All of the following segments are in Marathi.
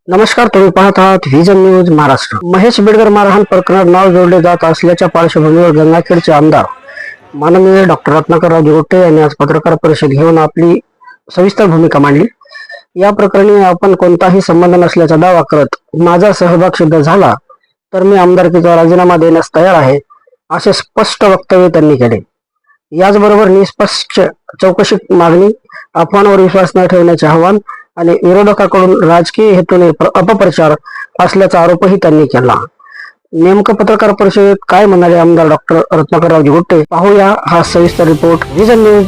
नमस्कार, तुम्ही पाहत आहात व्हिजन न्यूज महाराष्ट्र. महेश बेडकर मारहाण प्रकरणात नाव जोडले जात असल्याच्या पार्श्वभूमीवर गंगाखेडचे आमदार माननीय डॉक्टर रत्नाकरराव दिगोटे यांनी आज पत्रकार परिषद घेऊन आपली सविस्तर भूमिका मांडली. या प्रकरणी आपण कोणताही संबंध नसल्याचा दावा करत माझा सहभाग सिद्ध झाला तर मी आमदारकीचा राजीनामा देण्यास तयार आहे, असे स्पष्ट वक्तव्य त्यांनी केले. याचबरोबर निष्पक्ष चौकशी मागणी, अफवांवर विश्वास न ठेवण्याचे आवाहन आणि विरोधकांकडून राजकीय हेतूने अपप्रचार असल्याचा आरोपही त्यांनी केला. नेमकं पत्रकार परिषदेत काय म्हणाले आमदार डॉक्टर रत्नाकरराव दिगोटे, पाहूया हा सविस्तर रिपोर्ट. व्हिजन न्यूज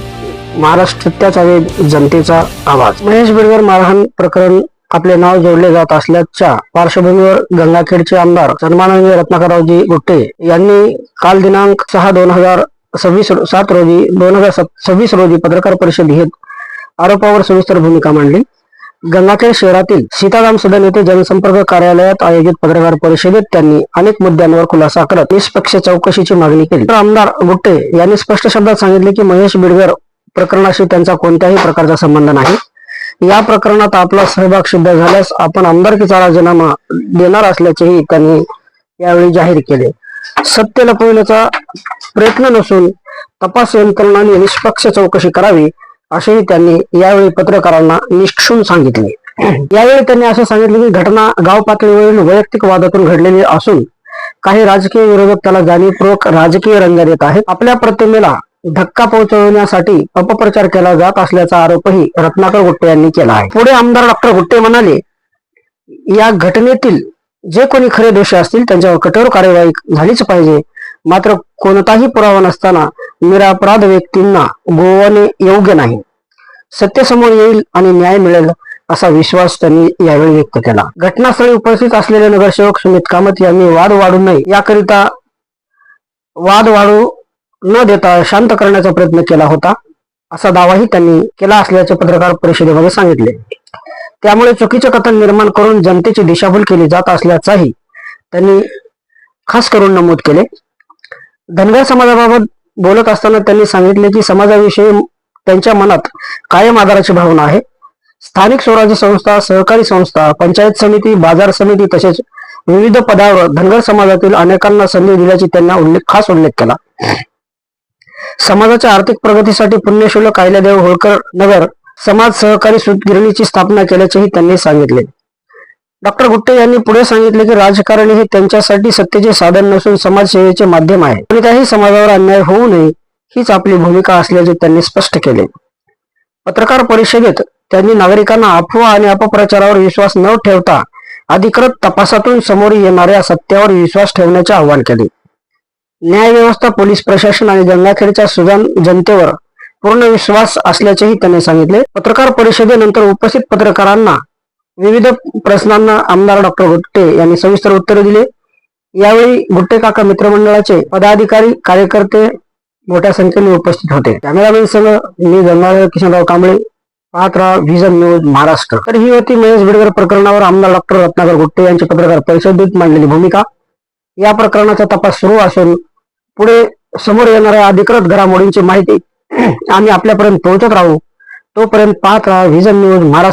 महाराष्ट्र, त्याचा वेग, जनतेचा आवाज. महेश बेडकर मारहाण प्रकरण आपले नाव जोडले जात असल्याच्या पार्श्वभूमीवर गंगाखेडचे आमदार सन्माननीय रत्नाकररावजी दिगोटे यांनी काल दिनांक 6/2026 रोजी पत्रकार परिषद घेत आरोपावर सविस्तर भूमिका मांडली. गंगाखेड शहरातील सीताराम सदन येथे जनसंपर्क कार्यालयात आयोजित पत्रकार परिषदेत त्यांनी अनेक मुद्द्यांवर खुलासा करत निष्पक्ष चौकशीची मागणी केली. तर आमदार दिगोटे यांनी स्पष्ट शब्दात सांगितले की महेश बेडकर प्रकरणाशी त्यांचा कोणत्याही प्रकारचा संबंध नाही. या प्रकरणात आपला सहभाग सिद्ध झाल्यास आपण आमदारकीचा राजीनामा देणार असल्याचेही त्यांनी यावेळी जाहीर केले. सत्य लपविण्याचा प्रयत्न नसून तपास यंत्रणांनी निष्पक्ष चौकशी करावी, असेही त्यांनी यावेळी पत्रकारांना निष्ठून सांगितले. यावेळी त्यांनी असे सांगितले की घटना गाव पातळीवरील वैयक्तिक वादातून घडलेली असून काही राजकीय विरोधक त्याला जाणीवपूर्वक राजकीय रंग देत आहेत. आपल्या प्रतिमेला धक्का पोहोचवण्यासाठी अपप्रचार केला जात असल्याचा आरोपही रत्नाकर गुट्टे यांनी केला आहे. पुढे आमदार डॉक्टर गुट्टे म्हणाले, या घटनेतील जे कोणी खरे दोषी असतील त्यांच्यावर कठोर कार्यवाही झालीच पाहिजे. मात्र कोणताही पुरावा नसताना निरपराध व्यक्तींना गोवणे योग्य नाही. सत्य समोर येईल आणि न्याय मिळेल असा विश्वास त्यांनी यावेळी व्यक्त केला. घटनास्थळी उपस्थित असलेले नगरसेवक सुमित कामत यांनी वाद वाढू नये याकरिता वाद वाढू न देता शांत करण्याचा प्रयत्न केला होता, असा दावाही त्यांनी केला असल्याचे पत्रकार परिषदेमध्ये सांगितले. त्यामुळे चुकीचे कथन निर्माण करून जनतेची दिशाभूल केली जात असल्याचाही त्यांनी खास करून नमूद केले. धनगर समाजाबाबत बोलत असताना त्यांनी सांगितले की समाजाविषयी त्यांच्या मनात कायम आदराची भावना आहे. स्थानिक स्वराज्य संस्था, सहकारी संस्था, पंचायत समिती, बाजार समिती तसेच विविध पदावर धनगर समाजातील अनेकांना संधी दिल्याची त्यांना खास उल्लेख केला. समाजाच्या आर्थिक प्रगतीसाठी पुण्यशूल कायल्यादेव होळकर नगर समाज सहकारी सूतगिरणीची स्थापना केल्याचेही त्यांनी सांगितले. डॉक्टर गुट्टे यांनी पुढे सांगितले की राजकारण हे त्यांच्यासाठी सत्तेचे साधन नसून समाजसेवेचे माध्यम आहे. कोणत्याही समाजावर अन्याय होऊ नये हीच आपली भूमिका असल्याचे त्यांनी स्पष्ट केले. पत्रकार परिषदेत त्यांनी नागरिकांना अफवा आणि अपप्रचारावर विश्वास न ठेवता अधिकृत तपासातून समोर येणाऱ्या सत्यावर विश्वास ठेवण्याचे आवाहन केले. न्याय व्यवस्था, पोलीस प्रशासन आणि गंगाखेडच्या सुजाण जनतेवर पूर्ण विश्वास असल्याचेही त्यांनी सांगितले. पत्रकार परिषदेनंतर उपस्थित पत्रकारांना विविध प्रश्नांना आमदार डॉक्टर गुट्टे यांनी सविस्तर उत्तरे दिले. यावेळी गुट्टे काका मित्रमंडळाचे पदाधिकारी, कार्यकर्ते मोठ्या संख्येने उपस्थित होते. कॅमेरामॅन संघ मी गंगाधर किशनराव कांबळे, पाहत राहा व्हिजन न्यूज महाराष्ट्र. तर ही होती महेश बेडकर प्रकरणावर आमदार डॉक्टर रत्नाकर गुट्टे यांची पत्रकार परिषदेत मांडलेली भूमिका. या प्रकरणाचा तपास सुरू असून पुढे समोर येणाऱ्या अधिकृत घडामोडींची माहिती आम्ही आपल्यापर्यंत पोहोचत राहू. तोपर्यंत पाहत राहा व्हिजन न्यूज महाराष्ट्र.